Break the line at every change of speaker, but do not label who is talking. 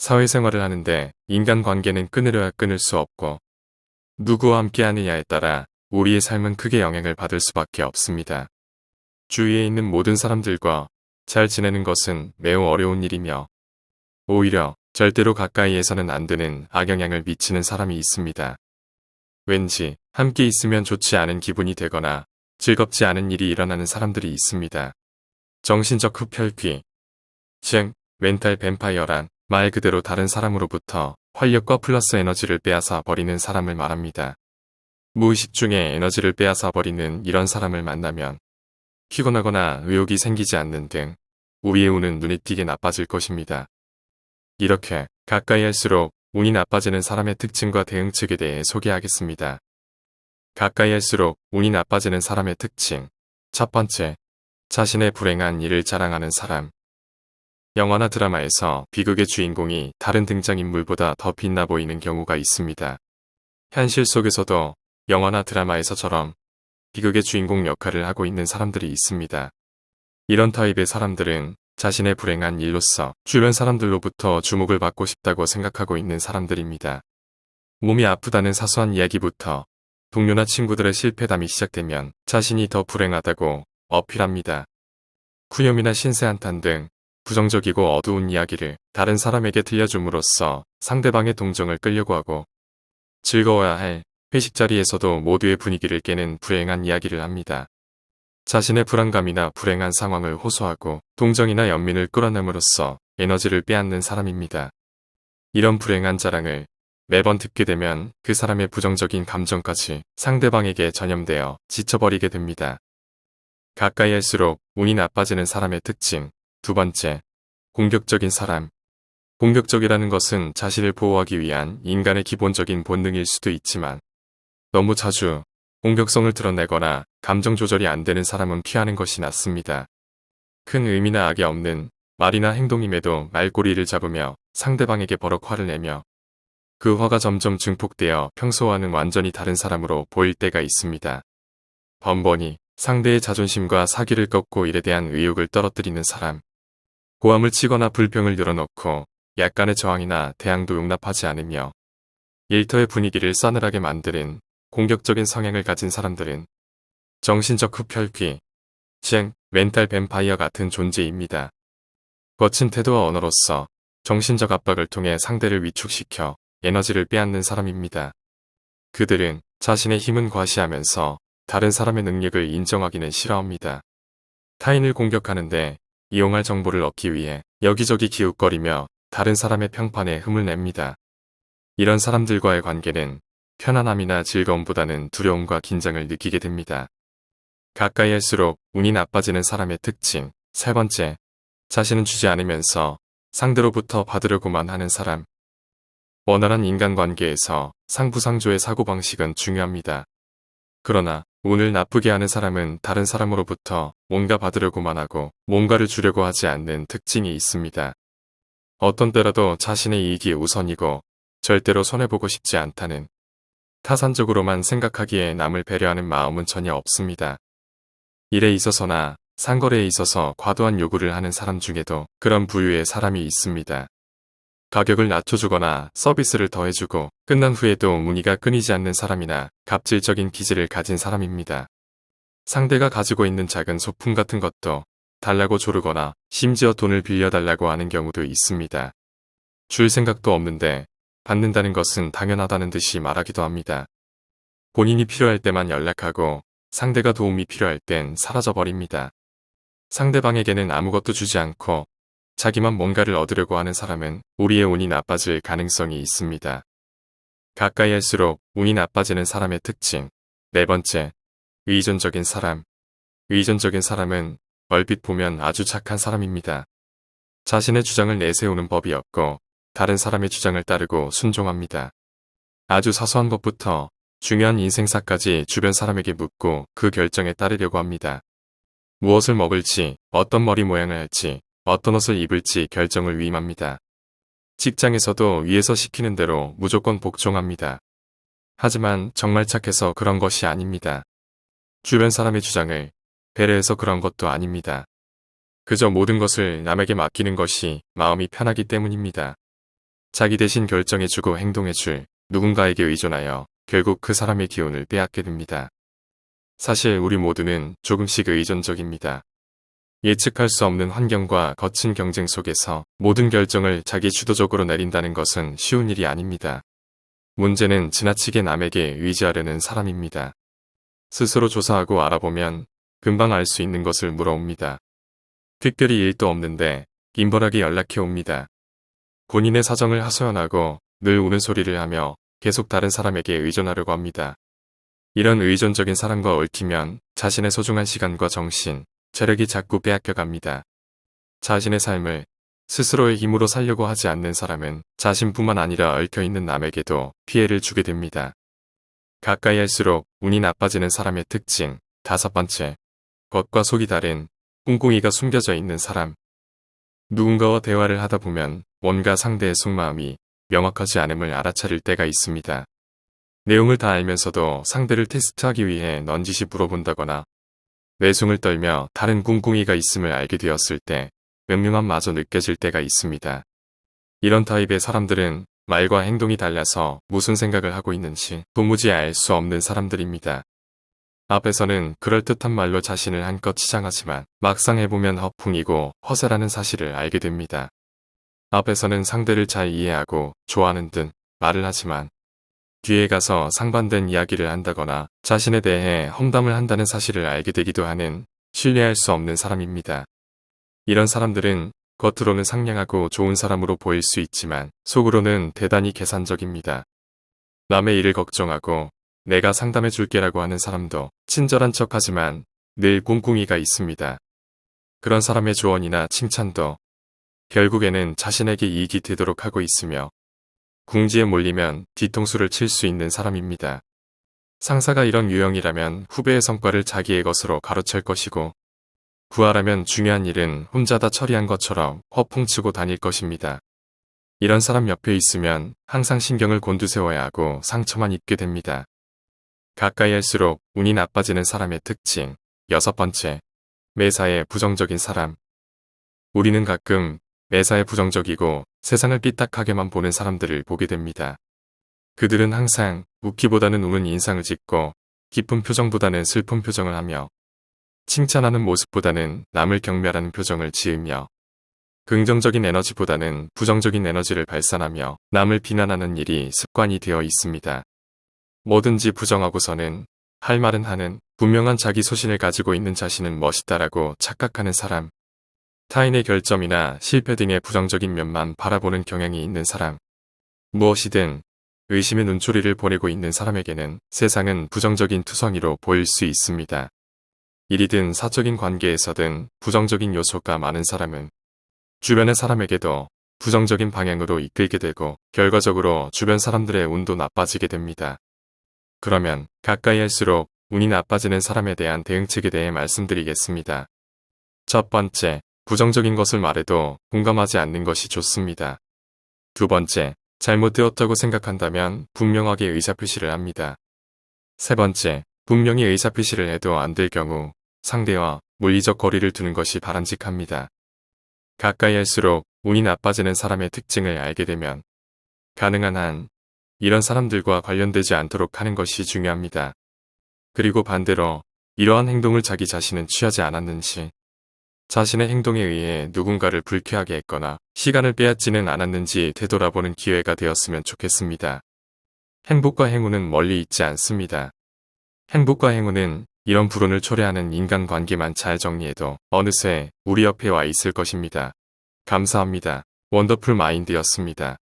사회생활을 하는데 인간관계는 끊으려야 끊을 수 없고 누구와 함께 하느냐에 따라 우리의 삶은 크게 영향을 받을 수밖에 없습니다. 주위에 있는 모든 사람들과 잘 지내는 것은 매우 어려운 일이며 오히려 절대로 가까이에서는 안 되는 악영향을 미치는 사람이 있습니다. 왠지 함께 있으면 좋지 않은 기분이 되거나 즐겁지 않은 일이 일어나는 사람들이 있습니다. 정신적 흡혈귀, 즉 멘탈 뱀파이어란 말 그대로 다른 사람으로부터 활력과 플러스 에너지를 빼앗아 버리는 사람을 말합니다. 무의식 중에 에너지를 빼앗아 버리는 이런 사람을 만나면 피곤하거나 의욕이 생기지 않는 등 우리의 운은 눈에 띄게 나빠질 것입니다. 이렇게 가까이 할수록 운이 나빠지는 사람의 특징과 대응책에 대해 소개하겠습니다. 가까이 할수록 운이 나빠지는 사람의 특징. 첫 번째, 자신의 불행한 일을 자랑하는 사람. 영화나 드라마에서 비극의 주인공이 다른 등장인물보다 더 빛나 보이는 경우가 있습니다. 현실 속에서도 영화나 드라마에서처럼 비극의 주인공 역할을 하고 있는 사람들이 있습니다. 이런 타입의 사람들은 자신의 불행한 일로서 주변 사람들로부터 주목을 받고 싶다고 생각하고 있는 사람들입니다. 몸이 아프다는 사소한 이야기부터 동료나 친구들의 실패담이 시작되면 자신이 더 불행하다고 어필합니다. 푸념이나 신세한탄 등 부정적이고 어두운 이야기를 다른 사람에게 들려줌으로써 상대방의 동정을 끌려고 하고 즐거워야 할 회식 자리에서도 모두의 분위기를 깨는 불행한 이야기를 합니다. 자신의 불안감이나 불행한 상황을 호소하고 동정이나 연민을 끌어냄으로써 에너지를 빼앗는 사람입니다. 이런 불행한 자랑을 매번 듣게 되면 그 사람의 부정적인 감정까지 상대방에게 전염되어 지쳐버리게 됩니다. 가까이 할수록 운이 나빠지는 사람의 특징. 두 번째, 공격적인 사람. 공격적이라는 것은 자신을 보호하기 위한 인간의 기본적인 본능일 수도 있지만 너무 자주 공격성을 드러내거나 감정 조절이 안 되는 사람은 피하는 것이 낫습니다. 큰 의미나 악이 없는 말이나 행동임에도 말꼬리를 잡으며 상대방에게 버럭 화를 내며 그 화가 점점 증폭되어 평소와는 완전히 다른 사람으로 보일 때가 있습니다. 번번이 상대의 자존심과 사기를 꺾고 일에 대한 의욕을 떨어뜨리는 사람. 고함을 치거나 불평을 늘어놓고 약간의 저항이나 대항도 용납하지 않으며 일터의 분위기를 싸늘하게 만드는 공격적인 성향을 가진 사람들은 정신적 흡혈귀, 즉 멘탈 뱀파이어 같은 존재입니다. 거친 태도와 언어로서 정신적 압박을 통해 상대를 위축시켜 에너지를 빼앗는 사람입니다. 그들은 자신의 힘은 과시하면서 다른 사람의 능력을 인정하기는 싫어합니다. 타인을 공격하는데 이용할 정보를 얻기 위해 여기저기 기웃거리며 다른 사람의 평판에 흠을 냅니다. 이런 사람들과의 관계는 편안함이나 즐거움보다는 두려움과 긴장을 느끼게 됩니다. 가까이 할수록 운이 나빠지는 사람의 특징. 세 번째, 자신은 주지 않으면서 상대로부터 받으려고만 하는 사람. 원활한 인간관계에서 상부상조의 사고방식은 중요합니다. 그러나 운을 나쁘게 하는 사람은 다른 사람으로부터 뭔가 받으려고만 하고 뭔가를 주려고 하지 않는 특징이 있습니다. 어떤 때라도 자신의 이익이 우선이고 절대로 손해보고 싶지 않다는 타산적으로만 생각하기에 남을 배려하는 마음은 전혀 없습니다. 일에 있어서나 상거래에 있어서 과도한 요구를 하는 사람 중에도 그런 부류의 사람이 있습니다. 가격을 낮춰주거나 서비스를 더해주고 끝난 후에도 문의가 끊이지 않는 사람이나 갑질적인 기질을 가진 사람입니다. 상대가 가지고 있는 작은 소품 같은 것도 달라고 조르거나 심지어 돈을 빌려달라고 하는 경우도 있습니다. 줄 생각도 없는데 받는다는 것은 당연하다는 듯이 말하기도 합니다. 본인이 필요할 때만 연락하고 상대가 도움이 필요할 땐 사라져버립니다. 상대방에게는 아무것도 주지 않고 자기만 뭔가를 얻으려고 하는 사람은 우리의 운이 나빠질 가능성이 있습니다. 가까이 할수록 운이 나빠지는 사람의 특징. 네 번째, 의존적인 사람. 의존적인 사람은 얼핏 보면 아주 착한 사람입니다. 자신의 주장을 내세우는 법이 없고 다른 사람의 주장을 따르고 순종합니다. 아주 사소한 것부터 중요한 인생사까지 주변 사람에게 묻고 그 결정에 따르려고 합니다. 무엇을 먹을지, 어떤 머리 모양을 할지, 어떤 옷을 입을지 결정을 위임합니다. 직장에서도 위에서 시키는 대로 무조건 복종합니다. 하지만 정말 착해서 그런 것이 아닙니다. 주변 사람의 주장을 배려해서 그런 것도 아닙니다. 그저 모든 것을 남에게 맡기는 것이 마음이 편하기 때문입니다. 자기 대신 결정해주고 행동해줄 누군가에게 의존하여 결국 그 사람의 기운을 빼앗게 됩니다. 사실 우리 모두는 조금씩 의존적입니다. 예측할 수 없는 환경과 거친 경쟁 속에서 모든 결정을 자기 주도적으로 내린다는 것은 쉬운 일이 아닙니다. 문제는 지나치게 남에게 의지하려는 사람입니다. 스스로 조사하고 알아보면 금방 알 수 있는 것을 물어옵니다. 특별히 일도 없는데 임벌하게 연락해 옵니다. 본인의 사정을 하소연하고 늘 우는 소리를 하며 계속 다른 사람에게 의존하려고 합니다. 이런 의존적인 사람과 얽히면 자신의 소중한 시간과 정신, 체력이 자꾸 빼앗겨 갑니다. 자신의 삶을 스스로의 힘으로 살려고 하지 않는 사람은 자신뿐만 아니라 얽혀있는 남에게도 피해를 주게 됩니다. 가까이 할수록 운이 나빠지는 사람의 특징. 5번째, 겉과 속이 다른 꿍꿍이가 숨겨져 있는 사람. 누군가와 대화를 하다 보면 뭔가 상대의 속마음이 명확하지 않음을 알아차릴 때가 있습니다. 내용을 다 알면서도 상대를 테스트하기 위해 넌지시 물어본다거나 외숭을 떨며 다른 꿍꿍이가 있음을 알게 되었을 때 음흉함마저 느껴질 때가 있습니다. 이런 타입의 사람들은 말과 행동이 달라서 무슨 생각을 하고 있는지 도무지 알 수 없는 사람들입니다. 앞에서는 그럴듯한 말로 자신을 한껏 치장하지만 막상 해보면 허풍이고 허세라는 사실을 알게 됩니다. 앞에서는 상대를 잘 이해하고 좋아하는 듯 말을 하지만 뒤에 가서 상반된 이야기를 한다거나 자신에 대해 험담을 한다는 사실을 알게 되기도 하는 신뢰할 수 없는 사람입니다. 이런 사람들은 겉으로는 상냥하고 좋은 사람으로 보일 수 있지만 속으로는 대단히 계산적입니다. 남의 일을 걱정하고 내가 상담해 줄게라고 하는 사람도 친절한 척하지만 늘 꿍꿍이가 있습니다. 그런 사람의 조언이나 칭찬도 결국에는 자신에게 이익이 되도록 하고 있으며 궁지에 몰리면 뒤통수를 칠 수 있는 사람입니다. 상사가 이런 유형이라면 후배의 성과를 자기의 것으로 가로챌 것이고 구하라면 중요한 일은 혼자 다 처리한 것처럼 허풍치고 다닐 것입니다. 이런 사람 옆에 있으면 항상 신경을 곤두세워야 하고 상처만 입게 됩니다. 가까이 할수록 운이 나빠지는 사람의 특징. 6번째, 매사에 부정적인 사람. 우리는 가끔 매사에 부정적이고 세상을 삐딱하게만 보는 사람들을 보게 됩니다. 그들은 항상 웃기보다는 우는 인상을 짓고 기쁜 표정보다는 슬픈 표정을 하며 칭찬하는 모습보다는 남을 경멸하는 표정을 지으며 긍정적인 에너지보다는 부정적인 에너지를 발산하며 남을 비난하는 일이 습관이 되어 있습니다. 뭐든지 부정하고서는 할 말은 하는 분명한 자기 소신을 가지고 있는 자신은 멋있다라고 착각하는 사람. 타인의 결점이나 실패 등의 부정적인 면만 바라보는 경향이 있는 사람. 무엇이든 의심의 눈초리를 보내고 있는 사람에게는 세상은 부정적인 투성이로 보일 수 있습니다. 일이든 사적인 관계에서든 부정적인 요소가 많은 사람은 주변의 사람에게도 부정적인 방향으로 이끌게 되고 결과적으로 주변 사람들의 운도 나빠지게 됩니다. 그러면 가까이 할수록 운이 나빠지는 사람에 대한 대응책에 대해 말씀드리겠습니다. 첫 번째, 부정적인 것을 말해도 공감하지 않는 것이 좋습니다. 두 번째, 잘못되었다고 생각한다면 분명하게 의사표시를 합니다. 세 번째, 분명히 의사표시를 해도 안 될 경우 상대와 물리적 거리를 두는 것이 바람직합니다. 가까이 할수록 운이 나빠지는 사람의 특징을 알게 되면 가능한 한 이런 사람들과 관련되지 않도록 하는 것이 중요합니다. 그리고 반대로 이러한 행동을 자기 자신은 취하지 않았는지, 자신의 행동에 의해 누군가를 불쾌하게 했거나 시간을 빼앗지는 않았는지 되돌아보는 기회가 되었으면 좋겠습니다. 행복과 행운은 멀리 있지 않습니다. 행복과 행운은 이런 불운을 초래하는 인간관계만 잘 정리해도 어느새 우리 옆에 와 있을 것입니다. 감사합니다. 원더풀 마인드였습니다.